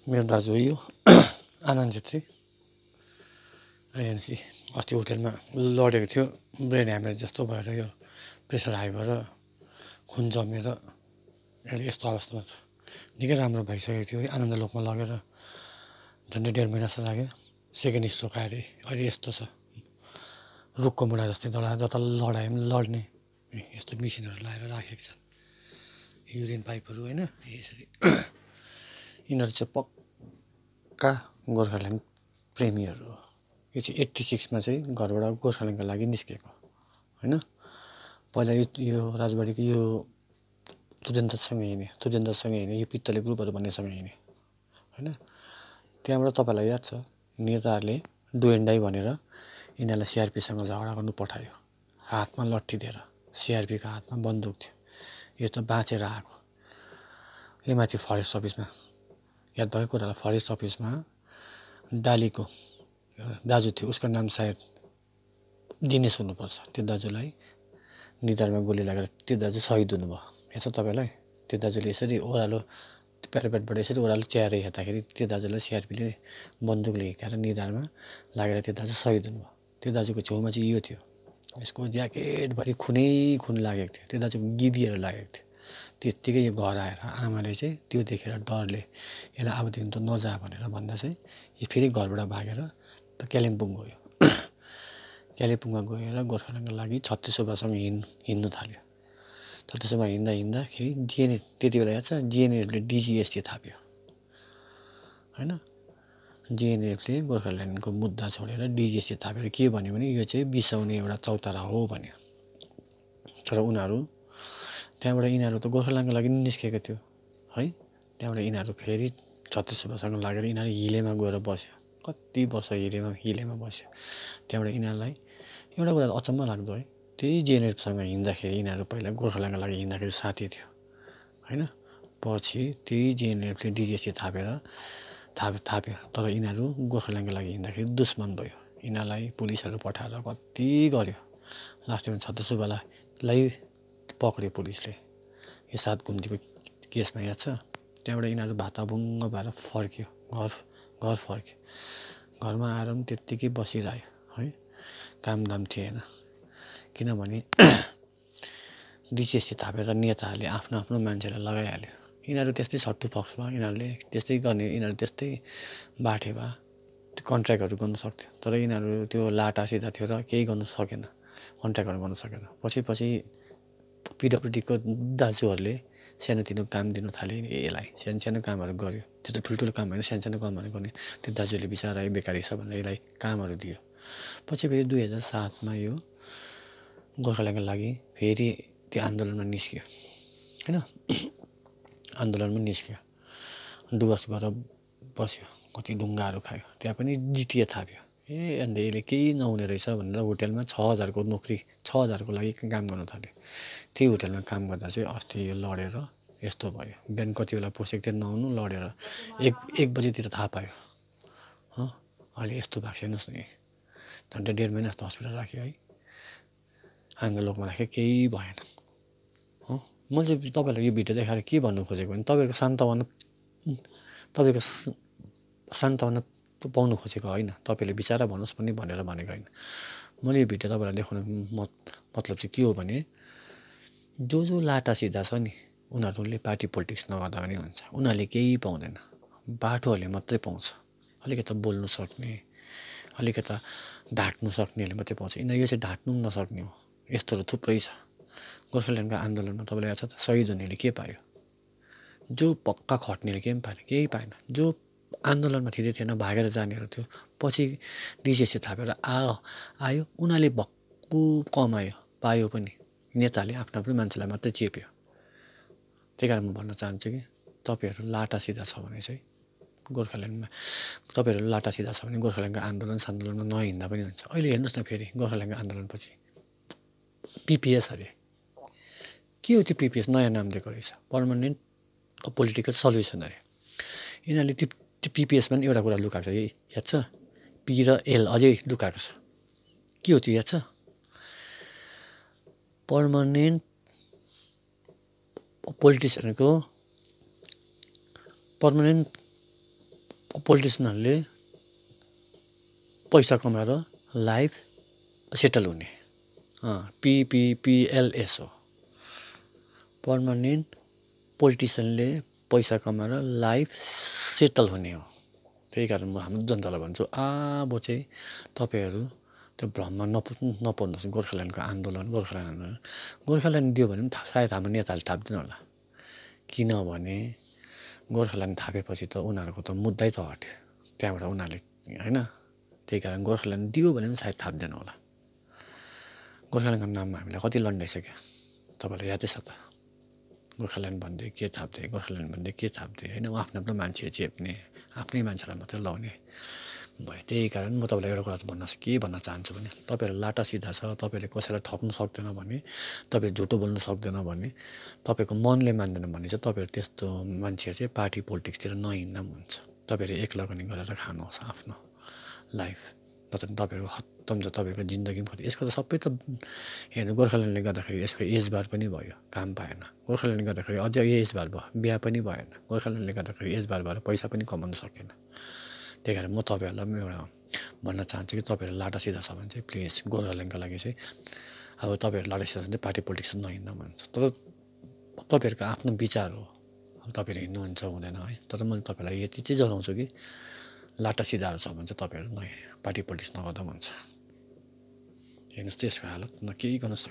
मेरो दाजु हो यो आनन्द छेत्री एएनसी अस्ति होटेलमा लडेको थियो ब्रेन ह्यामरेज जस्तो भएर यो प्रेसर हाई भएर खुन जमेर यस्तो अवस्थामा छ निकै राम्रो भइसकेको थियो आनन्द लोकमा लगेर झन्डै 1.5 महिना जस्तो लाग्यो सेकेन्ड स्ट्रोक आएर अहिले यस्तो छ रुखको मुढा जस्तै जता लडाए पनि लड्ने यस्तो मिसिनहरू लगाएर राखेको छ युरिन पाइपहरू होइन यसरी यिनीहरू चाहिँ पक्का गोर्खाल्यान्ड प्रेमीहरू हो यो चाहिँ 86 मा चाहिँ घरबाट गोर्खाल्यान्डको लागि निस्केको होइन पहिला यो राजबाडीको यो तुजेन्द्रसँग हिँड्ने यो पित्तले ग्रुपहरू भन्नेसँग हिँड्ने होइन त्यहाँबाट तपाईँलाई याद छ नेताहरूले डुएन्डाई भनेर यिनीहरूलाई सिआरपीसँग झगडा गर्नु पठायो हातमा लट्ठी दिएर सिआरपीको हातमा बन्दुक थियो यो त बाँचेर आएको यो माथि फरेस्ट अफिसमा याद भएको कुरालाई फरेस्ट अफिसमा डालीको दाजु थियो उसको नाम सायद दिनेश हुनुपर्छ त्यो दाजुलाई निधारमा गोली लागेर त्यो दाजु सहिद हुनुभयो याद छ तपाईँलाई त्यो दाजुले यसरी ओह्रालो प्यारापेटबाट यसरी ओह्रालो च्याएर हेर्दाखेरि त्यो दाजुलाई सिआरपीले बन्दुकले हिर्काएर निधारमा लागेर त्यो दाजु सहिद हुनुभयो त्यो दाजुको छेउमा चाहिँ यो थियो यसको ज्याकेटभरि खुन लागेको थियो त्यो दाजुको गिदिएर लागेको थियो त्यत्तिकै यो घर आएर आमाले चाहिँ त्यो देखेर डरले यसलाई अबदेखि त नजा भनेर भन्दा चाहिँ यो फेरि घरबाट भागेर कालिम्पोङ गयो कालिम्पोङमा गएर गोर्खाल्यान्डको लागि छत्तीस सुब्बासँग हिँड्नु थाल्यो छत्तीस सुब्बा हिँड्दाखेरि जिएनए त्यति बेला याद छ जिएनएफले डिजिएसटी थाप्यो होइन जिएनएफले गोर्खाल्यान्डको मुद्दा छोडेर डिजिएसटी थापेर के भन्यो भने यो चाहिँ बिसाउने एउटा चौतारा हो भन्यो तर उनीहरू त्यहाँबाट यिनीहरू त गोर्खाल्यान्डको लागि निस्केको थियो है त्यहाँबाट यिनीहरू फेरि छत्तीस सुब्बासँग लागेर यिनीहरू हिलेमा गएर बस्यो कति वर्ष हिलेमा बस्यो त्यहाँबाट यिनीहरूलाई एउटा कुरा अचम्म लाग्दो है त्यही जिएनएफसँग हिँड्दाखेरि यिनीहरू पहिला गोर्खाल्यान्डको लागि हिँड्दाखेरि साथी थियो होइन पछि त्यही जिएनएफले डिजिएसटी थाप्यो तर यिनीहरू गोर्खाल्यान्डको लागि हिँड्दाखेरि दुश्मन भयो यिनीहरूलाई पुलिसहरू पठाएर कति गर्यो लास्टमा छत्तीस सुब्बालाई पक्रियो पुलिसले यो 7 घुम्तीको केसमा याद छ त्यहाँबाट यिनीहरू भाताभुङ्ग भएर फर्क्यो घर फर्क्यो घरमा आएर पनि त्यत्तिकै बसिरह्यो है कामदाम थिएन किनभने डिजिएसटी थापेर नेताहरूले आफ्नो मान्छेलाई लगाइहाल्यो यिनीहरू त्यस्तै छट्टु पक्षमा यिनीहरूले त्यस्तै गर्ने यिनीहरू त्यस्तै बाठे भए त्यो कन्ट्र्याक्टहरू गर्नु सक्थ्यो तर यिनीहरू त्यो लाटा सिधा थियो र केही गर्नु सकेन कन्ट्र्याक्टहरू गर्नु सकेन पछि पिडब्ल्युडीको दाजुहरूले सानोतिनो काम दिनु थाले यसलाई सानो कामहरू गर्यो त्यो त ठुल्ठुलो काम होइन सानो कामहरू गर्ने त्यो दाजुले बिचारा बेकारी छ भनेर यसलाई कामहरू दियो पछि फेरि 2007 मा यो गोर्खाल्यान्डको लागि फेरि त्यो आन्दोलनमा निस्क्यो होइन आन्दोलनमा निस्क्यो डुवर्स गएर बस्यो कति ढुङ्गाहरू खायो त्यहाँ पनि जिटिए थाप्यो अन्त यसले केही नहुने रहेछ भनेर होटेलमा 6000 को नोकरी 6000 को लागि काम गर्न थाल्यो त्यही होटेलमा काम गर्दा चाहिँ अस्ति यो लडेर यस्तो भयो बिहान कति बेला पोसेको थियो नआउनु लडेर 1 बजेतिर थाहा पायो अहिले यस्तो भएको छ हेर्नुहोस् न झन्डै 1.5 महिना जस्तो हस्पिटल राख्यो है आनन्द लोकमा राख्यो केही भएन मैले चाहिँ तपाईँलाई यो भिडियो देखाएर के भन्नु खोजेको भने तपाईँको सान्तवना पाउनु खोजेको होइन तपाईँले विचार भन्नुहोस् पनि भनेर भनेको होइन मैले यो भिडियो तपाईँलाई देखाउनु मतलब चाहिँ के हो भने जो लाटा सिधा छ नि उनीहरूले पार्टी पोलिटिक्स नगर्दा पनि हुन्छ उनीहरूले केही पाउँदैन बाटोहरूले मात्रै पाउँछ अलिकति बोल्नु सक्ने अलिकति ढाट्नु सक्नेहरूले मात्रै पाउँछ यो चाहिँ ढाट्नु पनि नसक्ने हो यस्तोहरू थुप्रै छ गोर्खाल्यान्डको आन्दोलनमा तपाईँलाई याद छ शहीद हुनेले के पायो जो पक्का खट्नेले केही पनि पाएन केही पाएन जो आन्दोलनमा थिएन भागेर जानेहरू थियो पछि डिजिएसटी थापेर आयो उनीहरूले भक्कु कमायो पायो पनि नेताले आफ्नो मान्छेलाई मात्रै चेप्यो त्यही कारण म भन्न चाहन्छु कि तपाईँहरू लाटा सिधा छ भने चाहिँ गोर्खाल्यान्डको आन्दोलनमा नहिँड्दा पनि हुन्छ अहिले हेर्नुहोस् न फेरि गोर्खाल्यान्डको आन्दोलनपछि पिपिएस अरे के हो त्यो पिपिएस नयाँ नाम दिएको रहेछ पर्मानेन्ट पोलिटिकल सल्युसन अरे यिनीहरूले त्यो पिपिएसमा पनि एउटा कुरा लुकाएको छ याद छ पी र एल अझै लुकाएको छ के हो त्यो याद छ पर्मानेन्ट पोलिटिसियनको पर्मानेन्ट पोलिटिसियनहरूले पैसा कमाएर लाइफ सेटल हुने PPPLS हो। पर्मानेन्ट पोलिटिसियनले पैसा कमाएर लाइफ सेटल हुने हो। त्यही कारण म हाम्रो जनतालाई भन्छु अब चाहिँ तपाईँहरू त्यो भ्रममा नपर्नुहोस्। गोर्खाल्यान्डको आन्दोलन गोर्खाल्यान्ड दियो भने पनि सायद हाम्रो नेताले थाप्दैन होला। किनभने गोर्खाल्यान्ड थापेपछि त उनीहरूको त मुद्दै त हट्यो त्यहाँबाट उनीहरूले होइन। त्यही कारण गोर्खाल्यान्ड दियो भने पनि सायद थाप्दैन होला। गोर्खाल्यान्डको नाममा हामीलाई कति लन्डाइसक्यो तपाईँलाई यादै छ त। गोर्खाल्यान्ड भन्दै के थाप्दै गोर्खाल्यान्ड भन्दै के थाप्दै होइन। आफ्नो आफ्नो मान्छे चेप्ने आफ्नै मान्छेलाई मात्रै लाउने भयो। त्यही कारण म तपाईँलाई एउटा कुरा के भन्न चाहन्छु भने तपाईँहरू लाटा सिधा छ। तपाईँले कसैलाई ठग्नु सक्दैन भने तपाईँ झुटो बोल्नु सक्दैन भने तपाईँको मनले मान्दैन भने चाहिँ तपाईँहरू त्यस्तो मान्छे चाहिँ पार्टी पोलिटिक्सतिर नहिँड्दा पनि हुन्छ। तपाईँहरू एक लगनी गरेर खानुहोस् आफ्नो लाइफ नत्र तपाईँहरू खत्तम छ। तपाईँको जिन्दगी पनि खत्तम। यसको त सबै त हेर्नु गोर्खाल्यान्डले गर्दाखेरि यसको एजबार पनि भयो काम पाएन। गोर्खाल्यान्डले गर्दाखेरि अझै एजबार भयो बिहा पनि भएन। गोर्खाल्यान्डले गर्दाखेरि एजबार भएर पैसा पनि कमाउनु सकेन। त्यही कारण म तपाईँहरूलाई पनि एउटा भन्न चाहन्छु कि तपाईँहरू लाटा सिधा छ भने चाहिँ प्लिज गोर्खाल्यान्डको लागि चाहिँ अब तपाईँहरू लाटा सिधा छ भने चाहिँ पार्टी पोलिटिक्स नहिँड्दा भन्छ। तर तपाईँहरूको आफ्नो विचार हो। अब तपाईँहरू हिँड्नुहुन्छ हुँदैन है। तर मैले तपाईँलाई यति चाहिँ जनाउँछु कि लाटा सिधाहरू छ भने चाहिँ तपाईँहरू पार्टी पोलिटिक्स नगर्दा पनि हुन्छ। हेर्नुहोस् त यसको हालत न केही गर्न सक्दैन।